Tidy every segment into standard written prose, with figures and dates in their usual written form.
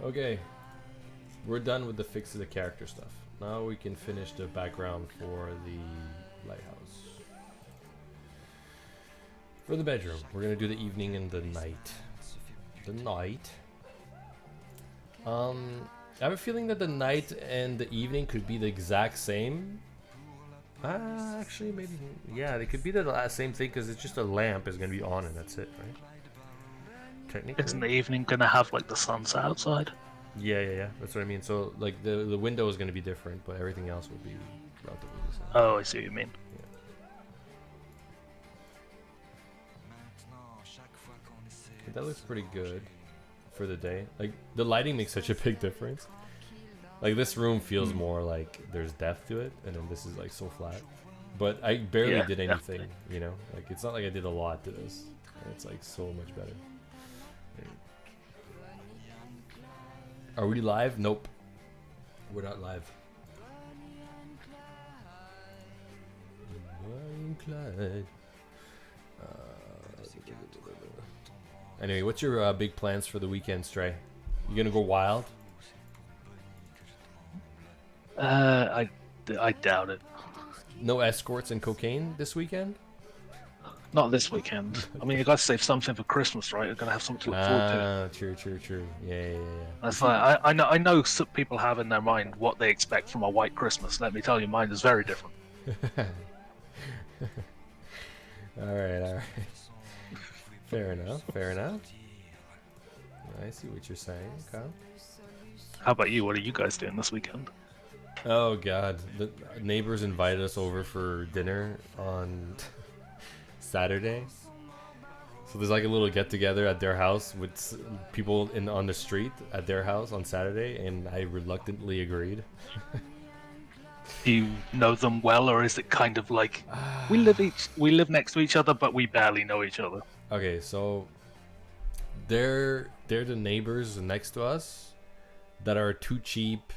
Okay, we're done with the fix of the character stuff. Now we can finish the background for the lighthouse. For the bedroom, we're gonna do the evening and the night. The night. I have a feeling that the night and the evening could be the exact same. Actually, maybe. Yeah, they could be the same thing because it's just a lamp is gonna be on and that's it, right? Technically. Isn't the evening gonna have like the sunset outside? Yeah. That's what I mean. So like the window is gonna be different, but everything else will be relatively the same. Oh, I see what you mean. Yeah. That looks pretty good for the day. Like the lighting makes such a big difference. Like this room feels more like there's depth to it, and then this is like so flat. But I barely did anything, you know. Like it's not like I did a lot to this. It's like so much better. Are we live? Nope. We're not live. Anyway, what's your big plans for the weekend, Stray? You gonna go wild? I doubt it. No escorts and cocaine this weekend? Not this weekend. I mean, you got to save something for Christmas, right? You're gonna have something to look forward to. True. Yeah. That's like I know some people have in their mind what they expect from a white Christmas. Let me tell you, mine is very different. All right. Fair enough. I see what you're saying, Kyle. How about you? What are you guys doing this weekend? Oh God, the neighbors invited us over for dinner on Saturday. So there's like a little get together at their house with people on the street at their house on Saturday, and I reluctantly agreed. Do you know them well, or is it kind of like we live next to each other, but we barely know each other? Okay, so they're the neighbors next to us that are too cheap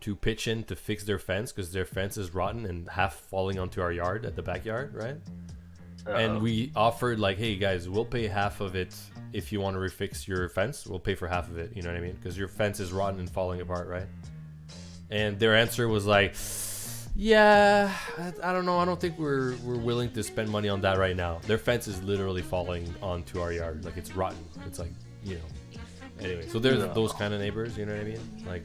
to pitch in to fix their fence because their fence is rotten and half falling onto our yard at the backyard, right? And we offered like, hey guys, we'll pay half of it if you want to refix your fence. We'll pay for half of it, you know what I mean? Because your fence is rotten and falling apart, right? And their answer was like, yeah, I don't know. I don't think we're willing to spend money on that right now. Their fence is literally falling onto our yard. Like it's rotten. It's like, you know. Anyway, so there's those kind of neighbors, you know what I mean? Like,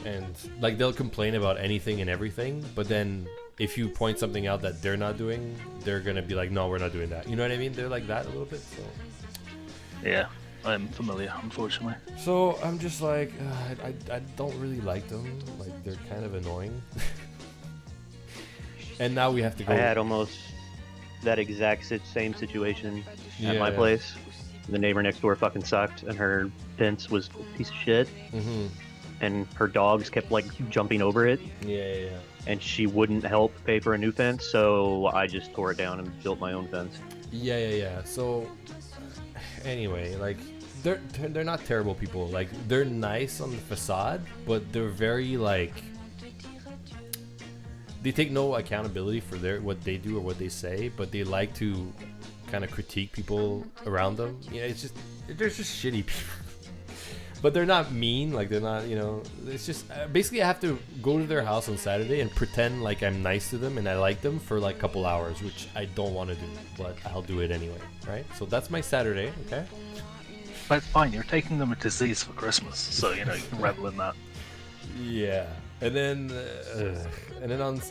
and like they'll complain about anything and everything, but then if you point something out that they're not doing, they're gonna be like, no, we're not doing that. You know what I mean? They're like that a little bit. So Yeah, I'm familiar, unfortunately. So I'm just like, I don't really like them. Like they're kind of annoying. And now we have to go. I had almost that exact same situation at my place. The neighbor next door fucking sucked, and her fence was a piece of shit. And her dogs kept like jumping over it. Yeah. And she wouldn't help pay for a new fence, so I just tore it down and built my own fence. Yeah. So anyway, like they're not terrible people. Like they're nice on the facade, but they're very like they take no accountability for what they do or what they say, but they like to kind of critique people around them. Yeah, it's just they're just shitty people. But they're not mean, like they're not, you know, it's just, basically I have to go to their house on Saturday and pretend like I'm nice to them and I like them for like a couple hours, which I don't want to do, but I'll do it anyway, right? So that's my Saturday, okay? But it's fine, you're taking them a disease for Christmas, so, you know, you can revel in that. Yeah. And then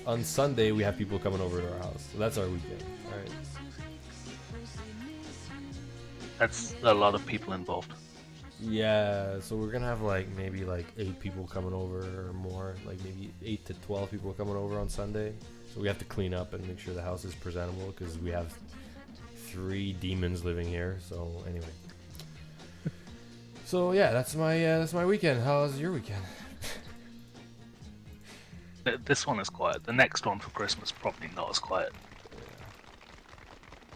on Sunday we have people coming over to our house. So that's our weekend, alright? That's a lot of people involved. Yeah, so we're gonna have like maybe like 8 people coming over or more, like maybe 8 to 12 people coming over on Sunday. So we have to clean up and make sure the house is presentable because we have 3 demons living here. So anyway, so yeah, that's my weekend. How's your weekend? This one is quiet. The next one for Christmas probably not as quiet.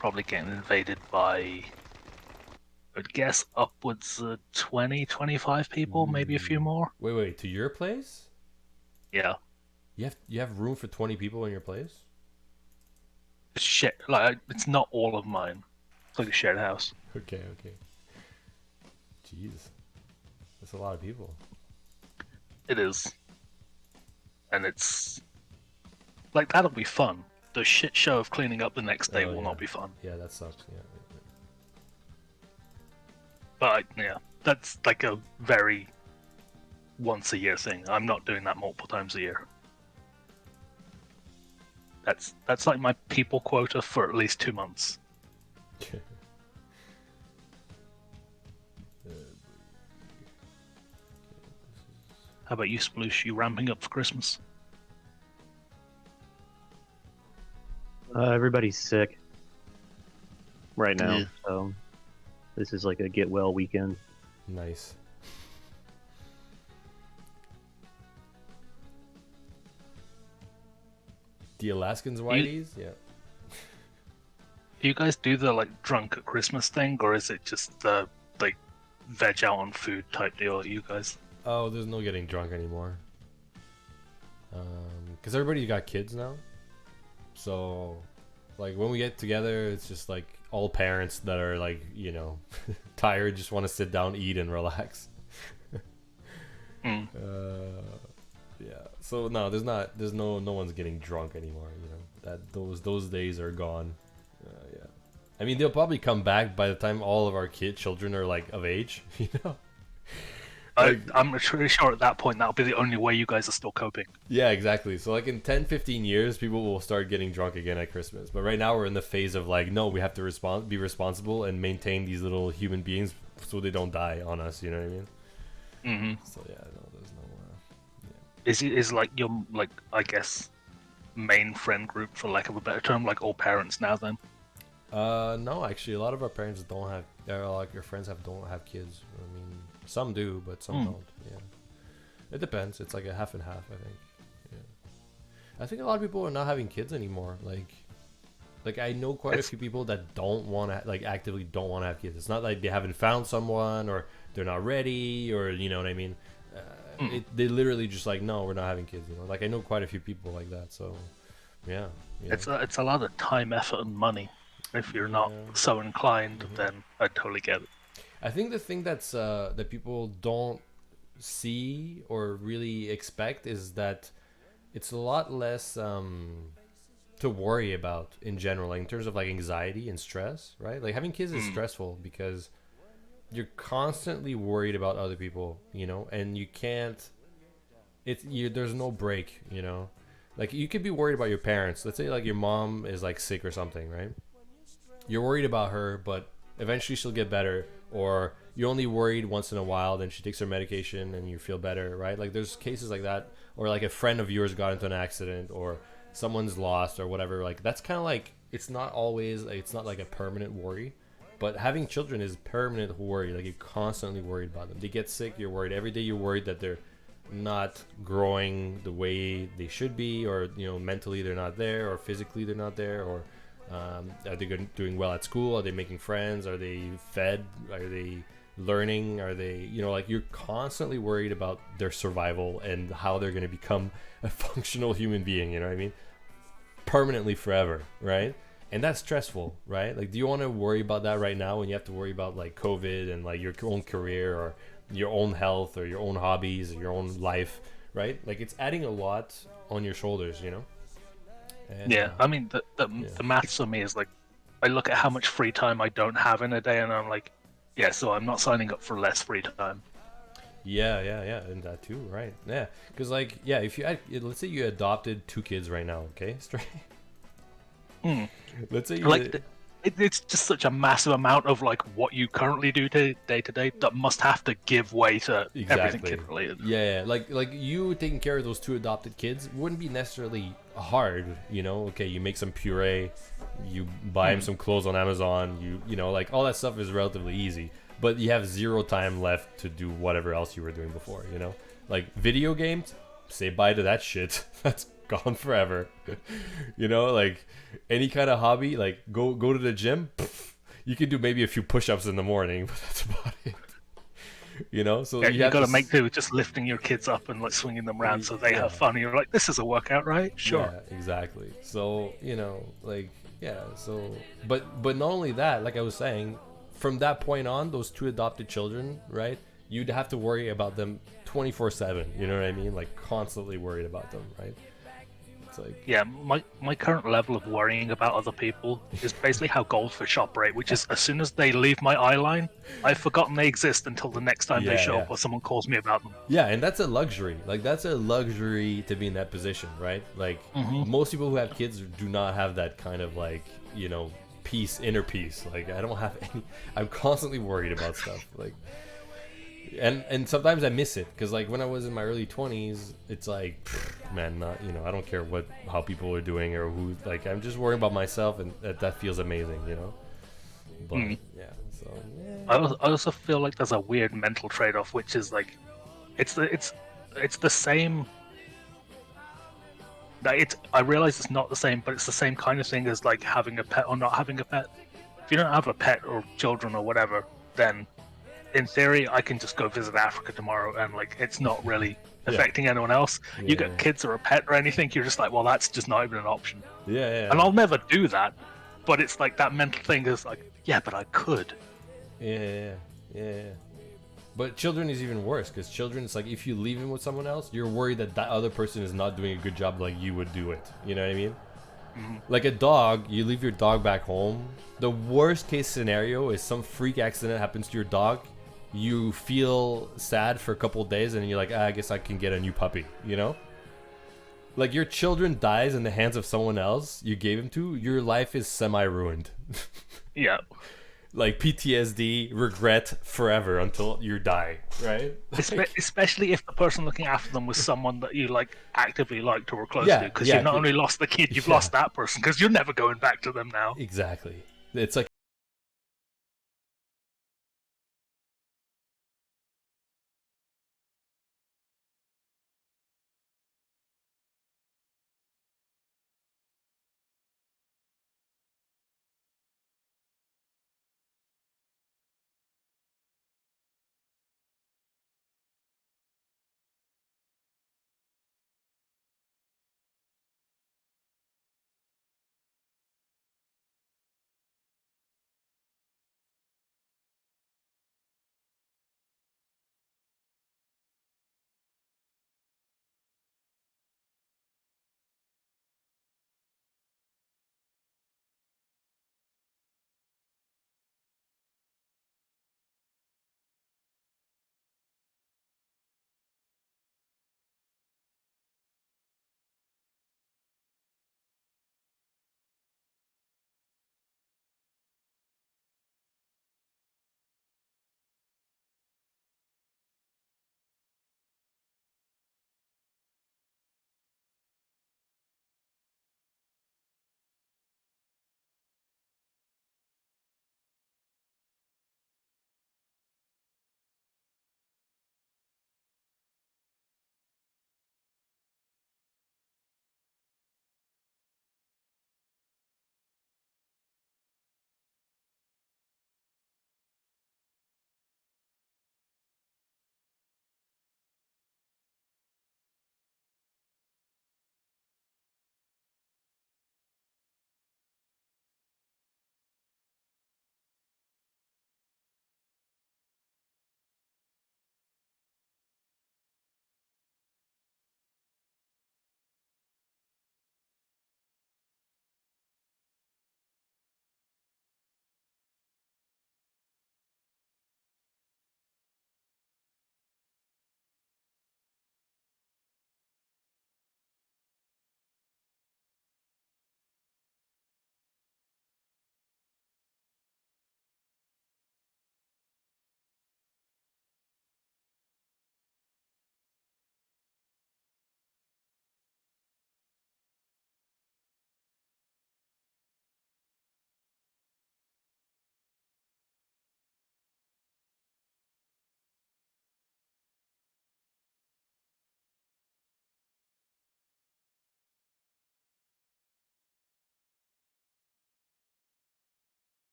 Probably getting invaded by, I'd guess, upwards of 20, 25 people, maybe a few more. Wait, to your place? Yeah. You have room for 20 people in your place? Shit, like it's not all of mine. It's like a shared house. Okay. Jeez, That's a lot of people. It is. And it's like, that'll be fun. The shit show of cleaning up the next day will not be fun. Yeah, that sucks. Yeah. But yeah, that's like a very once a year thing. I'm not doing that multiple times a year. That's like my people quota for at least 2 months. How about you, Sploosh? You ramping up for Christmas? Everybody's sick right now, Yeah. so this is like a get well weekend. Nice. The Alaskans whiteys? Yeah. Do you guys do the like drunk at Christmas thing, or is it just the like veg out on food type deal? You guys? Oh, there's no getting drunk anymore. Because everybody got kids now. So, like, when we get together, it's just like all parents that are like, you know, tired, just want to sit down, eat, and relax. Yeah. So no, there's no one's getting drunk anymore. You know, that those days are gone. Yeah. I mean, they'll probably come back by the time all of our children are like of age. You know. I'm pretty sure at that point that'll be the only way you guys are still coping. Yeah, exactly. So like in 10, 15 years, people will start getting drunk again at Christmas. But right now we're in the phase of like, no, we have to be responsible and maintain these little human beings so they don't die on us. You know what I mean? Mm-hmm. So yeah, no, there's no. Is like your like I guess main friend group, for lack of a better term, like all parents now then? No, actually, a lot of our parents don't have. Like your friends don't have kids. I mean, some do, but some don't. Yeah, it depends. It's like a half and half, I think. Yeah, I think a lot of people are not having kids anymore. Like I know quite a few people that don't want to, like, actively don't want to have kids. It's not like they haven't found someone or they're not ready, or you know what I mean. They literally just like, no, we're not having kids. You know, like I know quite a few people like that. So, yeah. It's a lot of time, effort, and money. If you're not so inclined, then I totally get it. I think the thing that's that people don't see or really expect is that it's a lot less to worry about in general, like in terms of like anxiety and stress, right? Like having kids is stressful because you're constantly worried about other people, you know, and you can't. There's no break, you know. Like you could be worried about your parents. Let's say like your mom is like sick or something, right? You're worried about her, but eventually she'll get better. Or you're only worried once in a while, then she takes her medication and you feel better, right? Like there's cases like that. Or like a friend of yours got into an accident, or someone's lost or whatever. Like that's kind of like, it's not like a permanent worry. But having children is permanent worry. Like you're constantly worried about them. They get sick, you're worried. Every day you're worried that they're not growing the way they should be, or you know, mentally they're not there, or physically they're not there, or are they doing well at school? Are they making friends? Are they fed? Are they learning? Are they, you know, like you're constantly worried about their survival and how they're going to become a functional human being, you know what I mean? Permanently forever, right? And that's stressful, right? Like, do you want to worry about that right now when you have to worry about like COVID and like your own career or your own health or your own hobbies or your own life, right? Like it's adding a lot on your shoulders, you know? And, yeah, I mean, the maths for me is like, I look at how much free time I don't have in a day, and I'm like, yeah, so I'm not signing up for less free time. Yeah, and that too, right? Yeah, because like, yeah, if let's say you adopted 2 kids right now, okay, straight. Let's say you like, it's just such a massive amount of like what you currently do day to day that must have to give way to everything kid related. Yeah, like you taking care of those 2 adopted kids wouldn't be necessarily hard, you know. Okay, you make some puree, you buy him some clothes on Amazon, you know, like all that stuff is relatively easy. But you have 0 time left to do whatever else you were doing before, you know. Like video games, say bye to that shit. That's gone forever. You know, like any kind of hobby, like go to the gym. You can do maybe a few push-ups in the morning, but that's about it. You know, so yeah, you got to make do with just lifting your kids up and like swinging them around so they have fun. And you're like, this is a workout, right? Sure. Yeah, exactly. So you know, like so, but not only that, like I was saying, from that point on, those 2 adopted children, right? you'd have to worry about them 24/7. You know what I mean? Like constantly worried about them, right? It's like, Yeah, my current level of worrying about other people is basically how goldfish operate, which is as soon as they leave my eye line, I've forgotten they exist until the next time they Yeah, show yeah. up or someone calls me about them. yeah, and that's a luxury. Like that's a luxury to be in that position, right? Like most people who have kids do not have that kind of like, you know, inner peace. Like I don't have any. I'm constantly worried about stuff. Like, and sometimes I miss it because like when I was in my early 20s, it's like, pfft, man, not, you know, I don't care how people are doing or who. Like I'm just worrying about myself, and that feels amazing, you know. But yeah, so yeah. I also feel like there's a weird mental trade-off, which is like, it's the same. I realize it's not the same, but it's the same kind of thing as like having a pet or not having a pet. If you don't have a pet or children or whatever, then in theory I can just go visit Africa tomorrow and like it's not really affecting anyone else. You Yeah. get kids or a pet or anything, you're just like, well, that's just not even an option. Yeah. And I'll never do that, but it's like that mental thing is like, yeah, but I could. Yeah. But children is even worse because children, it's like if you leave him with someone else, you're worried that other person is not doing a good job like you would do it. You know what I mean? Like a dog, you leave your dog back home. The worst case scenario is some freak accident happens to your dog. You feel sad for a couple of days and you're like, I guess I can get a new puppy, you know? Like your children dies in the hands of someone else you gave him to, your life is semi-ruined. Yeah. Like PTSD, regret forever until you die, right? Especially if the person looking after them was someone that you like actively liked or were close Yeah, to, because yeah, you've not only lost the kid, you've lost that person, because you're never going back to them now. Exactly. It's like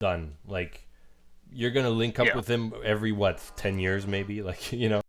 done. Like you're gonna link up Yeah. with him every what 10 years maybe, like, you know.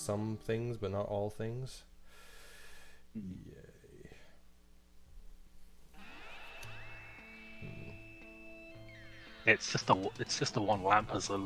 some things, but not all things. Yay. It's just a one lamp as a.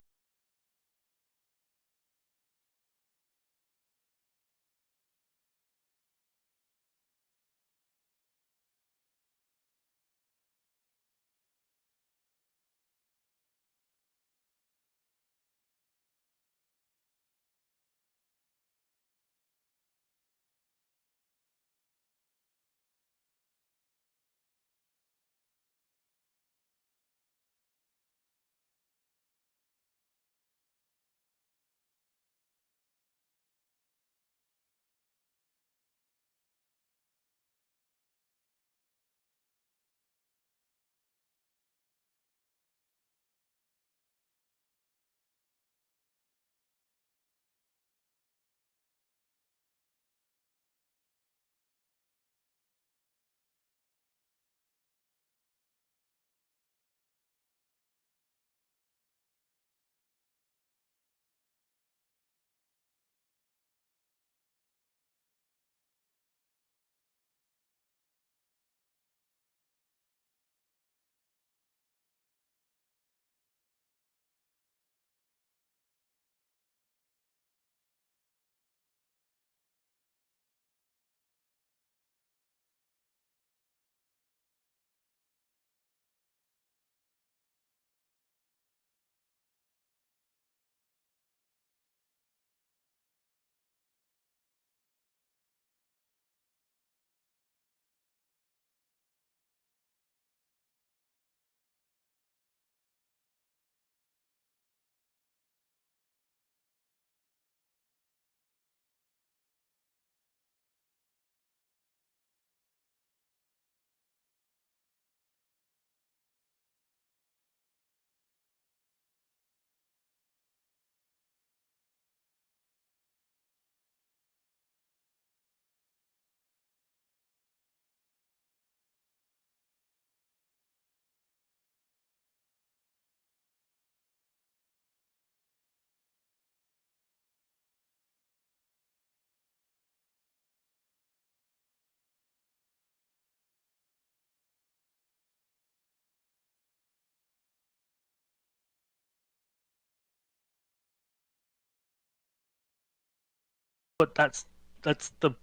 But that's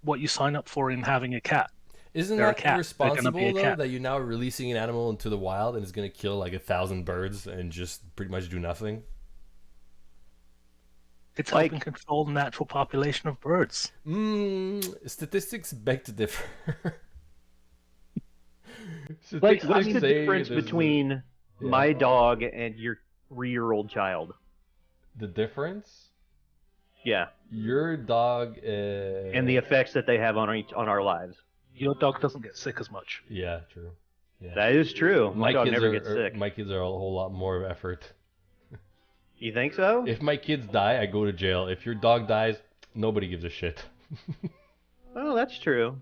what you sign up for in having a cat. Isn't They're a that cat. They're gonna be irresponsible a though, cat. that you're now releasing an animal into the wild and it's gonna kill like 1,000 birds and just pretty much do nothing? It's Like- helping control the natural population of birds. Statistics beg to differ. Like, Statistics what's the say difference there's between my dog and your 3-year-old child? the difference? Yeah, Your dog and the effects that they have on our lives. Your dog doesn't get sick as much. Yeah, true. Yeah. That is true. My dog kids never are, gets sick. My kids are a whole lot more effort. You think so? If my kids die, I go to jail. If your dog dies, nobody gives a shit. Oh, that's true.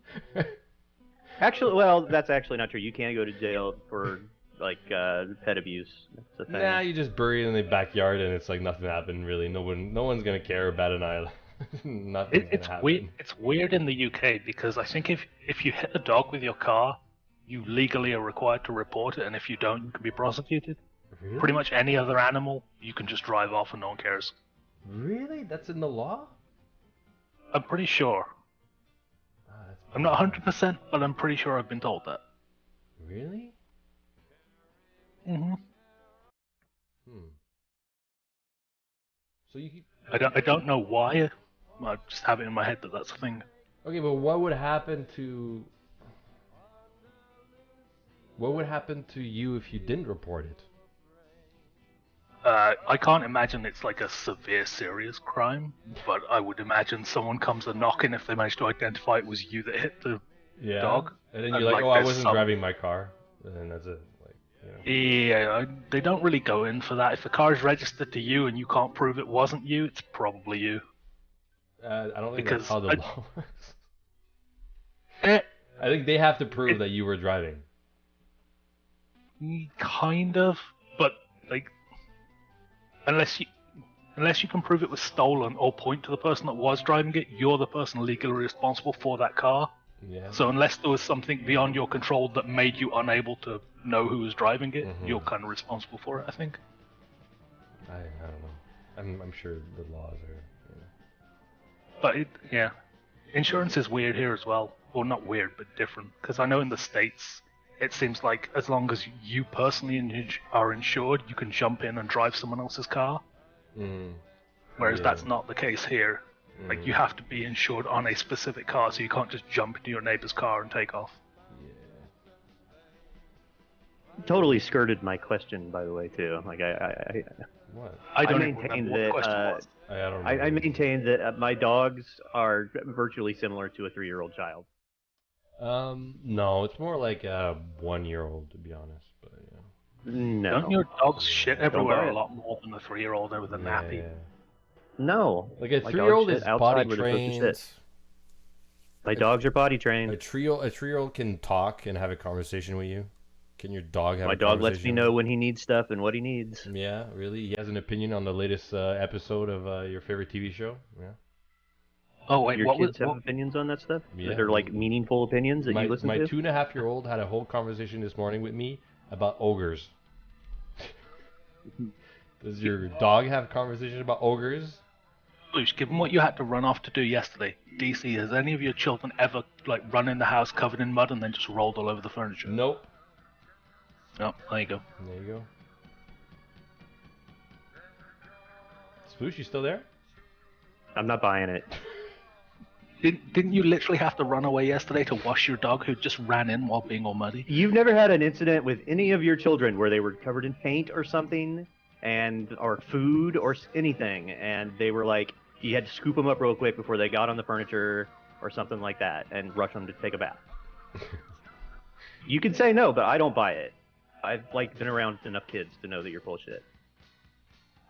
Actually, well, that's actually not true. You can't go to jail for like pet abuse. That's a thing. Nah, you just bury it in the backyard and it's like nothing happened really. No one's gonna care about an island. Nothing's It's gonna weird. happen. It's weird in the UK because I think if you hit a dog with your car, you legally are required to report it, and if you don't, you can be prosecuted. Really? Pretty much any other animal, you can just drive off and no one cares. Really? That's in the law? I'm pretty sure. Ah, that's I'm not 100%, but I'm pretty sure I've been told that. Really? Hmm So you I don't know why. I just have it in my head that that's a thing. Okay, but what would happen to you if you didn't report it? I can't imagine it's like a severe, serious crime, but I would imagine someone comes a knocking if they manage to identify it was you that hit the Yeah. dog. And then And, you're like, like, oh, I there's wasn't some- driving my car. And then that's it. Like, you know. Yeah, they don't really go in for that. If the car is registered to you and you can't prove it wasn't you, it's probably you. I don't think Because that's how the law works. Eh, I think they have to prove that you were driving. kind of, but like, unless unless you can prove it was stolen or point to the person that was driving it, you're the person legally responsible for that car. Yeah. So unless there was something beyond your control that made you unable to know who was driving it, you're kind of responsible for it, I think. I don't know. I'm sure the laws are. But yeah, insurance is weird here as well. Well, not weird, but different. Because I know in the States, it seems like as long as you personally are insured, you can jump in and drive someone else's car. Whereas that's not the case here. Like, you have to be insured on a specific car, so you can't just jump into your neighbor's car and take off. Totally skirted my question, by the way, too. Like What? I don't maintain remember what the question was. I don't know. I maintain that my dogs are virtually similar to a 3-year-old child. No, it's more like a 1-year-old, to be honest. But yeah. No. Don't your dogs shit everywhere buy a it. lot more than a 3-year-old with a nappy? Yeah. No. Like a My 3-year-old dogs is shit outside potty where they're supposed to trained. sit. My dogs are potty trained. A 3-year-old can talk and have a conversation with you. Can your dog have My a dog lets conversation? me know when he needs stuff and what he needs. Yeah, really? He has an opinion on the latest episode of your favorite TV show? Yeah. Oh wait, Your what was kids have opinions on that stuff? Yeah. That are like meaningful opinions that you listen my to? 2.5-year-old had a whole conversation this morning with me about ogres. Does your dog have conversations about ogres? Luce, given what you had to run off to do yesterday, DC, has any of your children ever like run in the house covered in mud and then just rolled all over the furniture? Nope. Oh, there you go. There you go. Sploosh, you still there? I'm not buying it. Didn't you literally have to run away yesterday to wash your dog who just ran in while being all muddy? You've never had an incident with any of your children where they were covered in paint or something, or food or anything, and they were like, you had to scoop them up real quick before they got on the furniture or something like that, and rush them to take a bath. You can say no, but I don't buy it. I've been around enough kids to know that you're full of shit.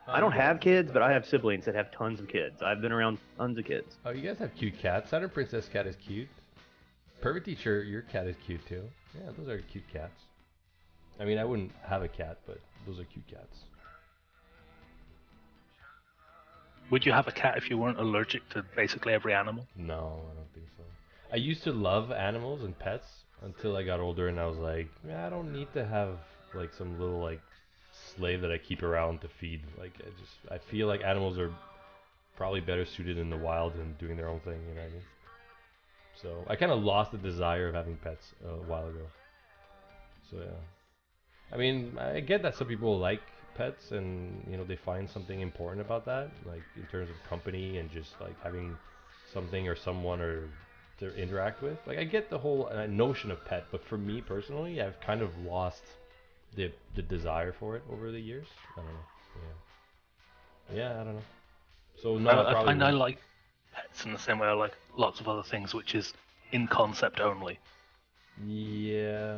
I don't have kids, but I have siblings that have tons of kids. I've been around tons of kids. Oh, you guys have cute cats. Saturn Princess cat is cute. Perfect teacher, your cat is cute too. Yeah, those are cute cats. I mean, I wouldn't have a cat, but those are cute cats. Would you have a cat if you weren't allergic to basically every animal? No, I don't think so. I used to love animals and pets until I got older, and I was like, I don't need to have like some little like slave that I keep around to feed. Like, I feel like animals are probably better suited in the wild and doing their own thing. You know what I mean? So I kind of lost the desire of having pets a while ago. So yeah, I mean, I get that some people like pets and they find something important about that, like in terms of company and just like having something or someone or to interact with. Like, I get the whole notion of pet, but for me personally, I've kind of lost the desire for it over the years. I don't know. Yeah, I don't know. So no, I find I like pets in the same way I like lots of other things, which is in concept only. Yeah.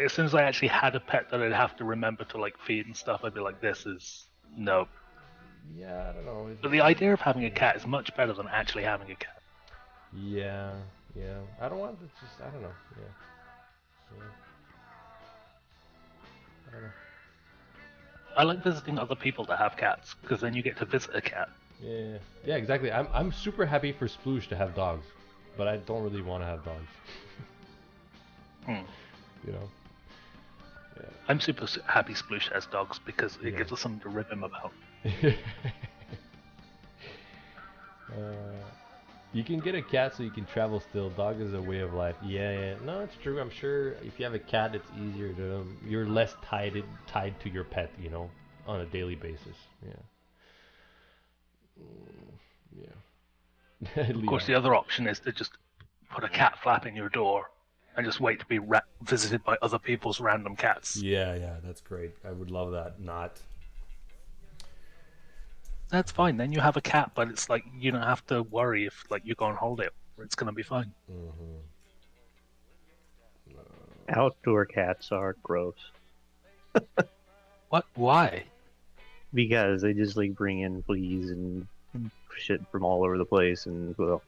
As soon as I actually had a pet that I'd have to remember to like feed and stuff, I'd be like, this is no. Yeah, I don't know. But the idea of having a cat is much better than actually having a cat. Yeah. I don't want to just. I don't know. Yeah. I don't know. I like visiting other people that have cats because then you get to visit a cat. Yeah, exactly. I'm super happy for Sploosh to have dogs, but I don't really want to have dogs. You know. Yeah. I'm super happy Sploosh has dogs because it gives us something to rib him about. You can get a cat so you can travel still. Dog is a way of life. Yeah. No, it's true. I'm sure if you have a cat, it's easier to. You're less tied to your pet, on a daily basis. Yeah. Of course, the other option is to just put a cat flap in your door and just wait to be visited by other people's random cats. Yeah, that's great. I would love that. Not. That's fine. Then you have a cat, but it's like you don't have to worry if like you go on holiday. It's gonna be fine. Outdoor cats are gross. What? Why? Because they just bring in fleas and shit from all over the place, and well.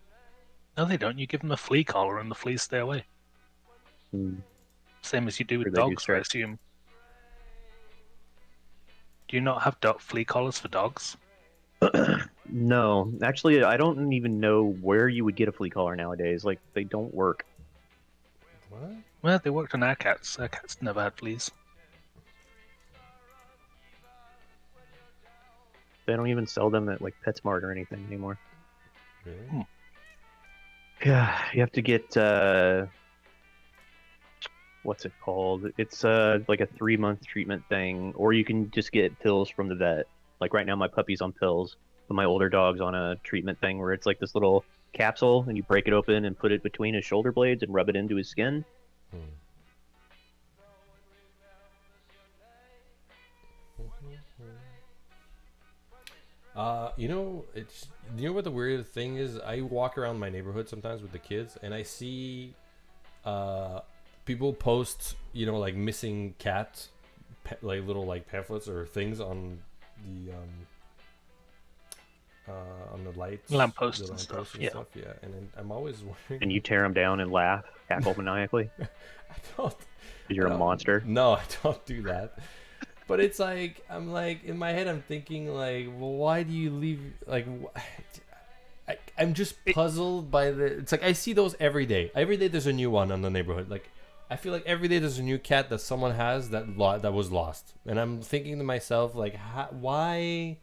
No, they don't. You give them a flea collar and the fleas stay away. Same as you do with dogs, I assume. Do you not have flea collars for dogs? No, actually, I don't even know where you would get a flea collar nowadays. Like, they don't work. What? Well, they worked on our cats. Our cats never had fleas. They don't even sell them at like PetSmart or anything anymore. Really? Yeah, you have to get what's it called? It's like a 3-month treatment thing, or you can just get pills from the vet. Like right now, my puppy's on pills, but my older dog's on a treatment thing where it's like this little capsule, and you break it open and put it between his shoulder blades and rub it into his skin. Hmm. You know what the weird thing is? I walk around my neighborhood sometimes with the kids, and I see people post, like missing cat, like little like pamphlets or things on the lights, Lampposts the and lampposts stuff. Yeah. Yeah, and then I'm always wondering. And you tear them down and laugh, cackle maniacally. I don't. You're a monster. No, I don't do that. But it's like, I'm like, in my head, I'm thinking like, well, why do you leave? Like, I'm just puzzled by it's like I see those every day. Every day there's a new one on the neighborhood. Like, I feel like every day there's a new cat that someone has that was lost, and I'm thinking to myself like, why?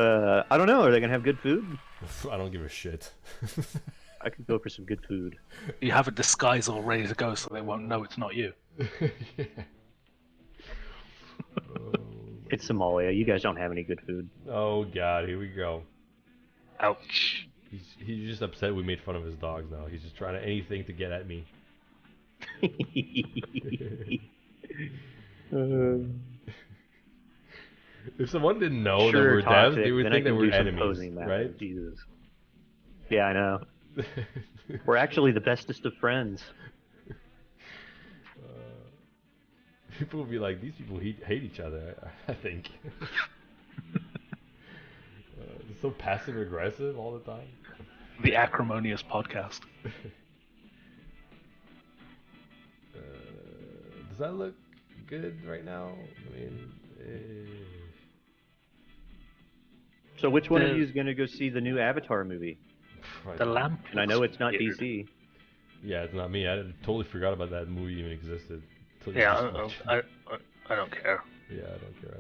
I don't know. Are they gonna have good food? I don't give a shit. I could go for some good food. You have a disguise all ready to go, so they won't know it's not you. Yeah. It's Somalia. You guys don't have any good food. Oh god, here we go. Ouch. He's just upset we made fun of his dogs now. He's just trying anything to get at me. If someone didn't know that we're devs, they would think that we're enemies, right? Jesus. Yeah, I know. We're actually the bestest of friends. People will be like, these people hate each other. I think. It's so passive aggressive all the time. The acrimonious podcast. Does that look good right now? I mean, So which one of you is going to go see the new Avatar movie? The lamp. And I know it's not weird. DC. yeah, it's not me. I totally forgot about that movie even existed. Yeah, I don't care. Yeah, I don't care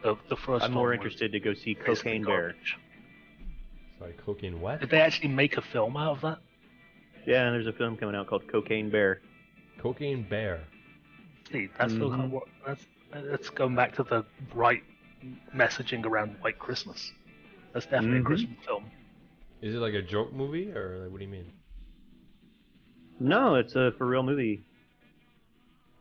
either. The first I'm more one interested to go see was basically Cocaine Bear. garbage. Sorry, cocaine what? Did they actually make a film out of that? Yeah, and there's a film coming out called Cocaine Bear. Cocaine Bear. See, that's still kind of that's going back to the right messaging around White Christmas. That's definitely a Christmas film. Is it like a joke movie or like, what do you mean? No, it's a for real movie.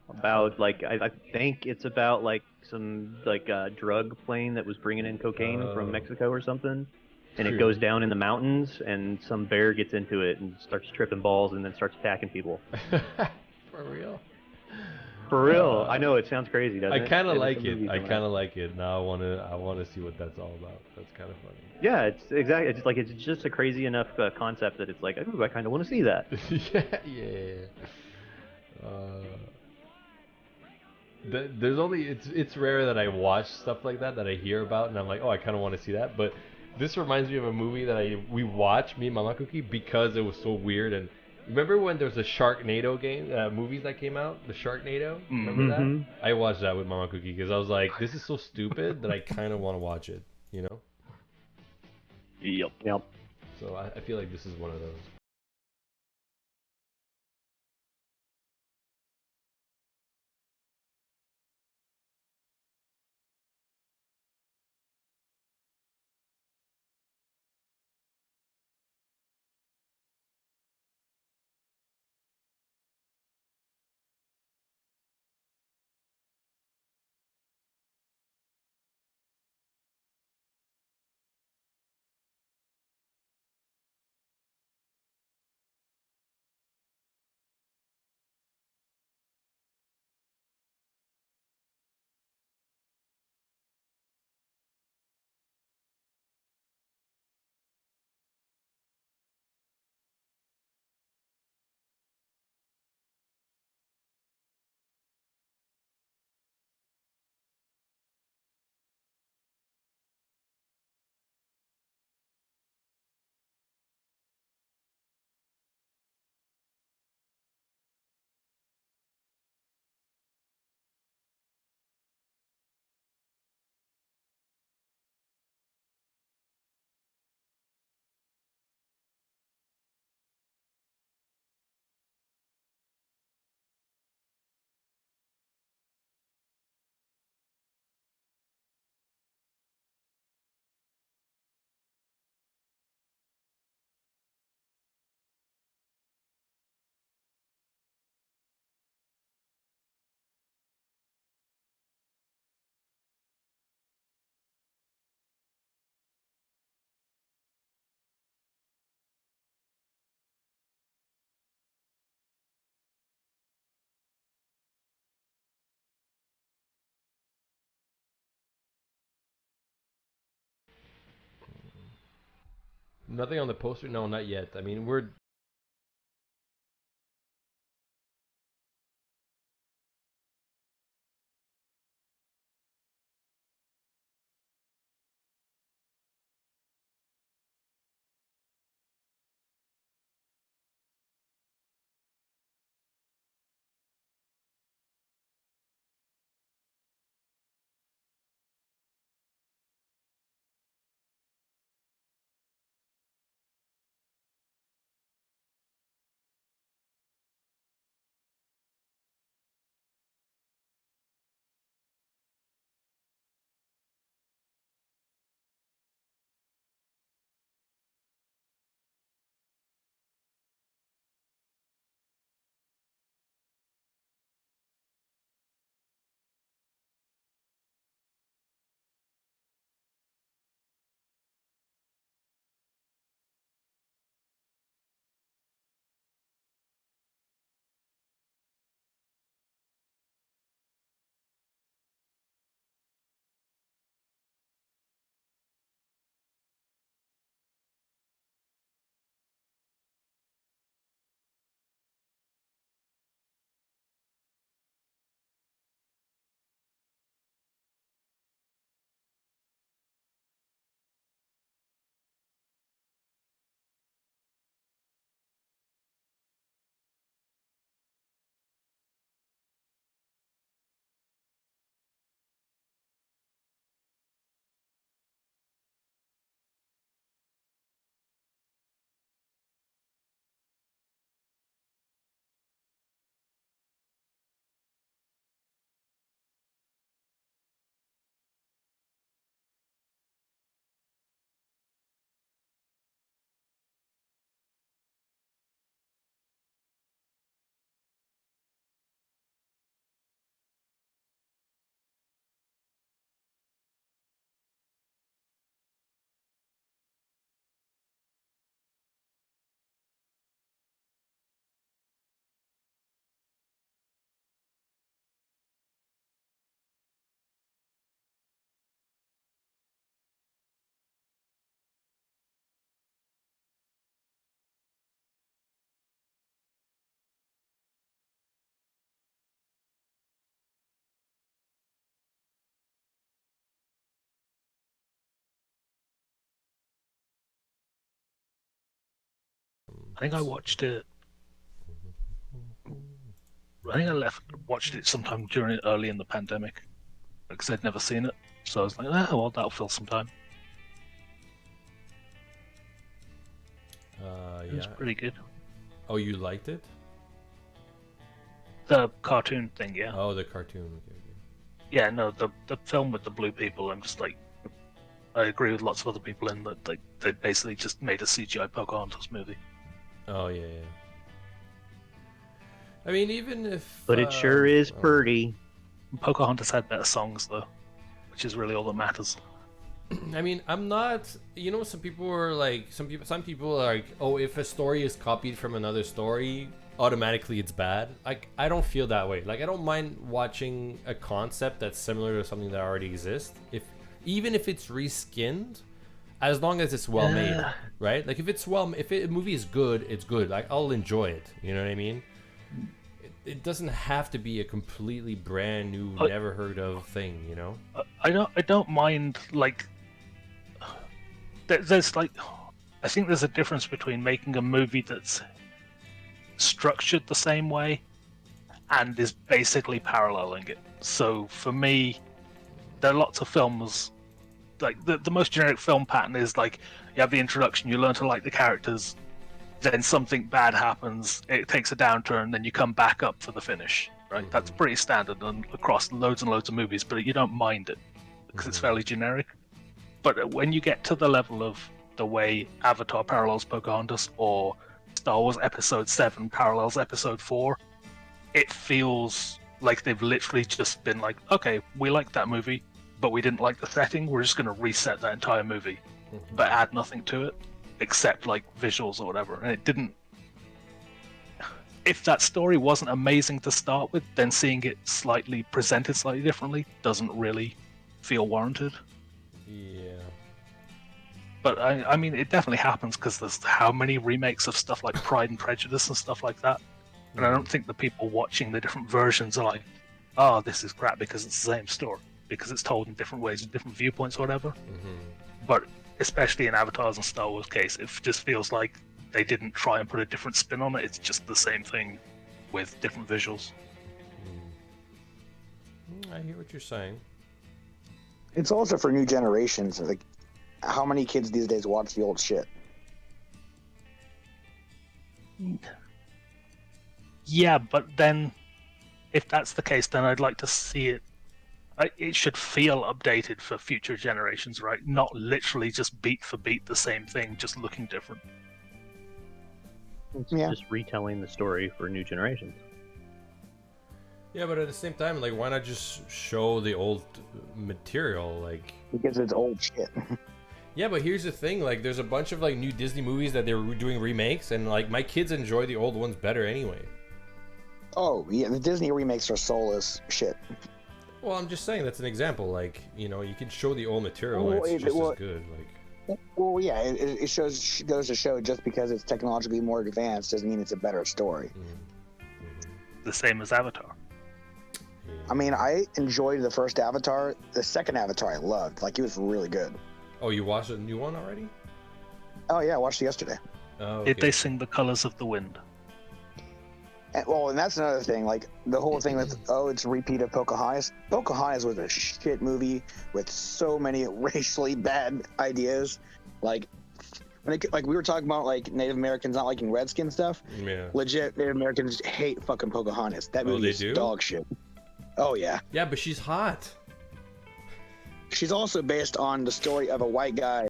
About like I think it's about like some like drug plane that was bringing in cocaine from Mexico or something, and it goes down in the mountains, and some bear gets into it and starts tripping balls and then starts attacking people. For real? For real, I know it sounds crazy, doesn't it? I kind of It's a like movie it. I coming kind out. of like it. Now I wanna see what that's all about. That's kind of funny. Yeah, it's exactly. It's like it's just a crazy enough concept that it's like, ooh, I kind of want to see that. yeah. There's only it's rare that I watch stuff like that I hear about and I'm like, oh, I kind of want to see that. But this reminds me of a movie that we watched, me and Mama Cookie, because it was so weird. And remember when there was a Sharknado movies that came out, the Sharknado? Remember that? I watched that with Mama Cookie because I was like, this is so stupid that I kind of want to watch it, you know? Yep. So I feel like this is one of those. Nothing on the poster? No, not yet. I mean, we're I think I watched it. I think I watched it sometime early in the pandemic because I'd never seen it. So I was like, well, that'll fill some time. It was Yeah. pretty good. Oh, you liked it? The cartoon thing, yeah. Oh, the cartoon. Okay, okay. Yeah, no, the film with the blue people, I'm just like, I agree with lots of other people in that they basically just made a CGI Pocahontas movie. Oh yeah, yeah. I mean, even if. But it sure is pretty. Pocahontas had better songs though, which is really all that matters. I mean, I'm not. You know, some people are like, some people are like, oh, if a story is copied from another story, automatically it's bad. Like, I don't feel that way. Like, I don't mind watching a concept that's similar to something that already exists, even if it's reskinned, as long as it's well made, right? Like, if a movie is good, it's good. Like, I'll enjoy it. You know what I mean? It doesn't have to be a completely brand new, never heard of thing. You know? I don't mind like. There's like, I think there's a difference between making a movie that's structured the same way and is basically paralleling it. So for me, there are lots of films, like the most generic film pattern is like, you have the introduction, you learn to like the characters, then something bad happens, it takes a downturn, then you come back up for the finish, right? Mm-hmm. That's pretty standard and across loads and loads of movies, but you don't mind it because it's fairly generic. But when you get to the level of the way Avatar parallels Pocahontas or Star Wars Episode 7 parallels Episode 4, it feels like they've literally just been like, okay, we liked that movie, but we didn't like the setting, we're just going to reset that entire movie, but add nothing to it, except like visuals or whatever. And it didn't... If that story wasn't amazing to start with, then seeing it presented slightly differently doesn't really feel warranted. Yeah. But I mean, it definitely happens because there's how many remakes of stuff like Pride and Prejudice and stuff like that. And I don't think the people watching the different versions are like, oh, this is crap because it's the same story, because it's told in different ways, with different viewpoints or whatever. But especially in Avatar's and Star Wars case, it just feels like they didn't try and put a different spin on it. It's just the same thing with different visuals. I hear what you're saying. It's also for new generations. Like, how many kids these days watch the old shit? Yeah, but then if that's the case, then I'd like to see it. It should feel updated for future generations, right? Not literally just beat for beat the same thing, just looking different. It's just retelling the story for new generations. Yeah, but at the same time, like, why not just show the old material? Like, because it's old shit. Yeah, but here's the thing, like, there's a bunch of like new Disney movies that they're doing remakes, and like my kids enjoy the old ones better anyway. Oh yeah, the Disney remakes are soulless shit. Well, I'm just saying that's an example. Like, you know, you can show the old material and it's just as good. Like, well, yeah, it goes to show just because it's technologically more advanced doesn't mean it's a better story. The same as Avatar. I mean, I enjoyed the first Avatar. The second Avatar I loved. Like, it was really good. Oh, you watched a new one already? Oh yeah, I watched it yesterday. Oh, okay. Did they sing The Colors of the Wind? And that's another thing. Like, the whole thing with, it's a repeat of Pocahontas. Pocahontas was a shit movie with so many racially bad ideas. Like, like we were talking about, like, Native Americans not liking redskin stuff. Yeah. Legit, Native Americans hate fucking Pocahontas. That movie is dog shit. Oh yeah. Yeah, but she's hot. She's also based on the story of a white guy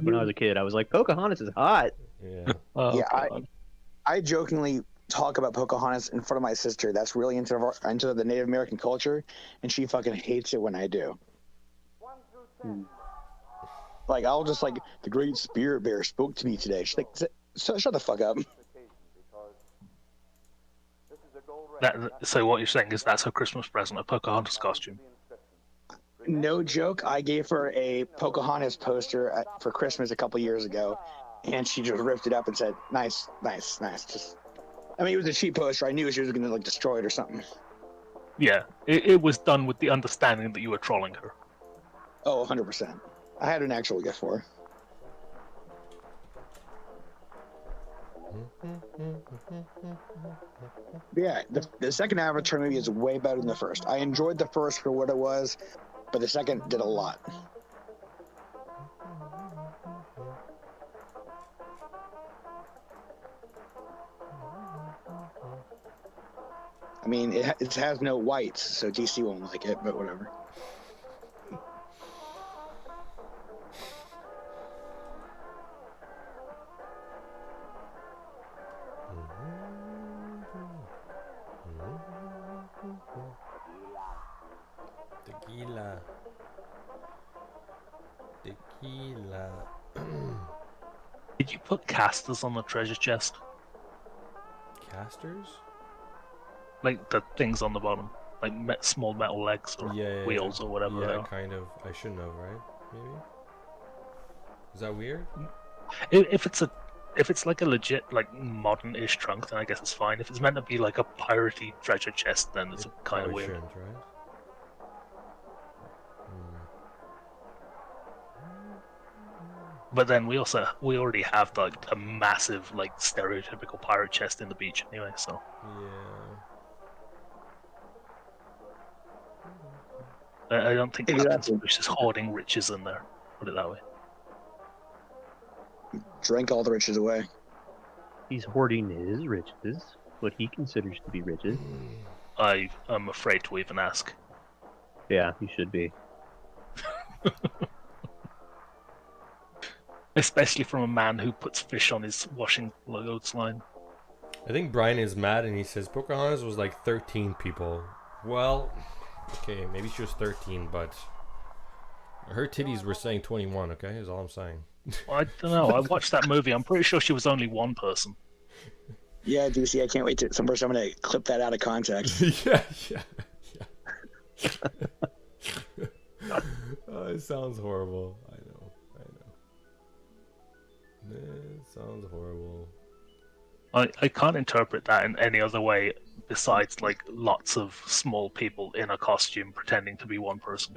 fuck when I was a kid. I was like, Pocahontas is hot. Yeah. Oh, Yeah, God. I jokingly talk about Pocahontas in front of my sister. That's really into the Native American culture, and she fucking hates it when I do. Like, I'll just like, the Great Spirit Bear spoke to me today. She's like, shut the fuck up. So what you're saying is that's her Christmas present, a Pocahontas costume. No joke. I gave her a Pocahontas poster for Christmas a couple years ago, and she just ripped it up and said, "Nice, nice, nice." Just, I mean, it was a cheap poster. I knew she was gonna like destroy it or something. Yeah, it was done with the understanding that you were trolling her. Oh, 100%. I had an actual gift for her. Yeah, the second Avatar movie is way better than the first. I enjoyed the first for what it was, but the second did a lot. I mean, it has no whites, so DC won't like it, but whatever. Tequila. Tequila. Did you put casters on the treasure chest? Casters? Like the things on the bottom, like small metal legs or wheels or whatever they Yeah, are. kind of. I shouldn't have, right? Maybe. Is that weird? If it's like a legit like modern-ish trunk, then I guess it's fine. If it's meant to be like a piratey treasure chest, then it's kind of Probably weird. shouldn't, right? But then we already have like a massive like stereotypical pirate chest in the beach anyway. So Yeah. I don't think Exactly. Captain Sploosh is hoarding riches in there. Put it that way. Drank all the riches away. He's hoarding his riches, what he considers to be riches. I am afraid to even ask. Yeah, he should be. Especially from a man who puts fish on his washing loads line. I think Brian is mad and he says Pocahontas was like 13 people. Well, okay, maybe she was 13, but her titties were saying 21, okay? Is all I'm saying. I don't know. I watched that movie. I'm pretty sure she was only one person. Yeah, DC, I can't wait to I'm gonna clip that out of context. yeah. Oh, it sounds horrible. I know. It sounds horrible. I can't interpret that in any other way besides like lots of small people in a costume pretending to be one person.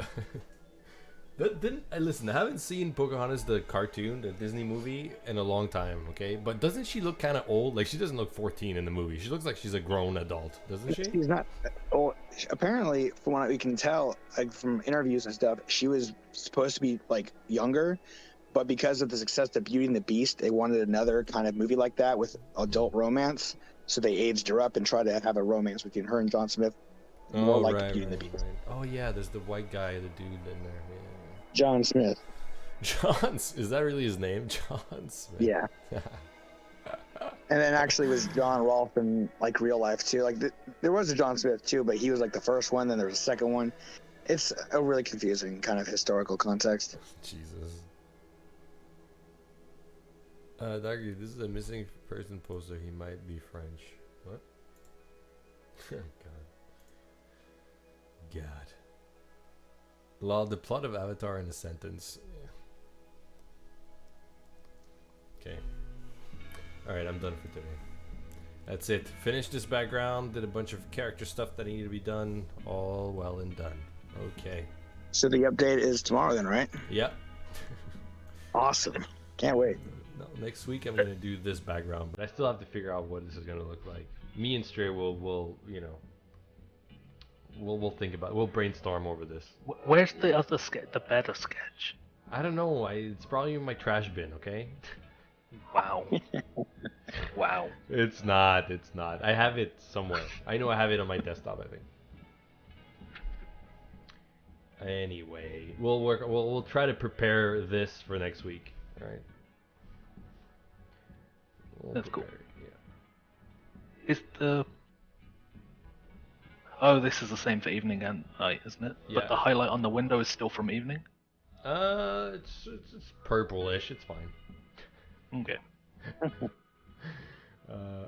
Listen, I haven't seen Pocahontas the cartoon, the Disney movie, in a long time, okay? But doesn't she look kind of old? Like, she doesn't look 14 in the movie. She looks like she's a grown adult, doesn't she? She's not. Oh, apparently, from what we can tell, like from interviews and stuff, she was supposed to be like younger, but because of the success of Beauty and the Beast, they wanted another kind of movie like that with adult romance. So they aged her up and tried to have a romance between her and John Smith, more like Beauty and the Beast. Right. Oh yeah, there's the white guy, the dude in there. Yeah. John Smith. Is that really his name? John Smith. Yeah. And then actually was John Rolfe in like real life too. Like there was a John Smith too, but he was like the first one. Then there was a second one. It's a really confusing kind of historical context. Jesus. Doggy, this is a missing person poster. He might be French. What? Oh, God. Lol, the plot of Avatar in a sentence. Okay. Alright, I'm done for today. That's it. Finished this background, did a bunch of character stuff that needed to be done. All well and done. Okay. So the update is tomorrow then, right? Yep. Awesome. Can't wait. No, next week I'm gonna do this background, but I still have to figure out what this is gonna look like. Me and Stray will you know, we'll think about it. We'll brainstorm over this. Where's the other sketch? The better sketch? I don't know. It's probably in my trash bin. Okay. Wow. Wow. It's not. I have it somewhere. I know I have it on my desktop, I think. Anyway, we'll try to prepare this for next week. All right. That's cool. Yeah. Is the Oh, this is the same for evening and night, isn't it? Yeah. But the highlight on the window is still from evening? It's purplish. It's fine. Okay.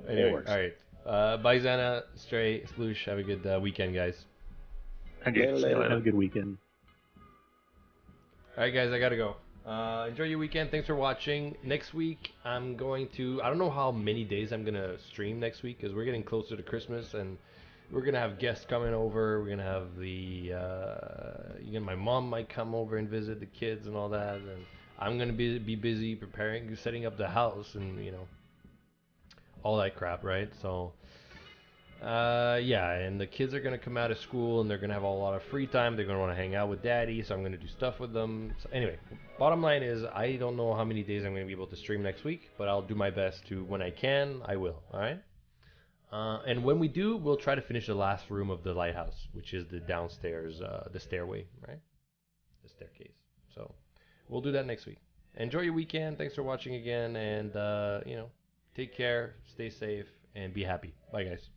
Anyway, works. all right. Bye, Xana, Stray, Sploosh. Have a good weekend, guys. And you, see you Have a later. good weekend. All right, guys, I gotta go. Enjoy your weekend. Thanks for watching. Next week, I'm going to. I don't know how many days I'm gonna stream next week because we're getting closer to Christmas and we're gonna have guests coming over. We're gonna have my mom might come over and visit the kids and all that, and I'm gonna be busy preparing, setting up the house, and all that crap, right? So. Yeah, and the kids are gonna come out of school and they're gonna have a lot of free time. They're gonna want to hang out with daddy, so I'm gonna do stuff with them. So anyway, bottom line is I don't know how many days I'm gonna be able to stream next week, but I'll do my best to when I can. I will. All right. And when we do, we'll try to finish the last room of the lighthouse, which is the downstairs, the stairway, right? The staircase. So we'll do that next week. Enjoy your weekend. Thanks for watching again, and take care, stay safe, and be happy. Bye, guys.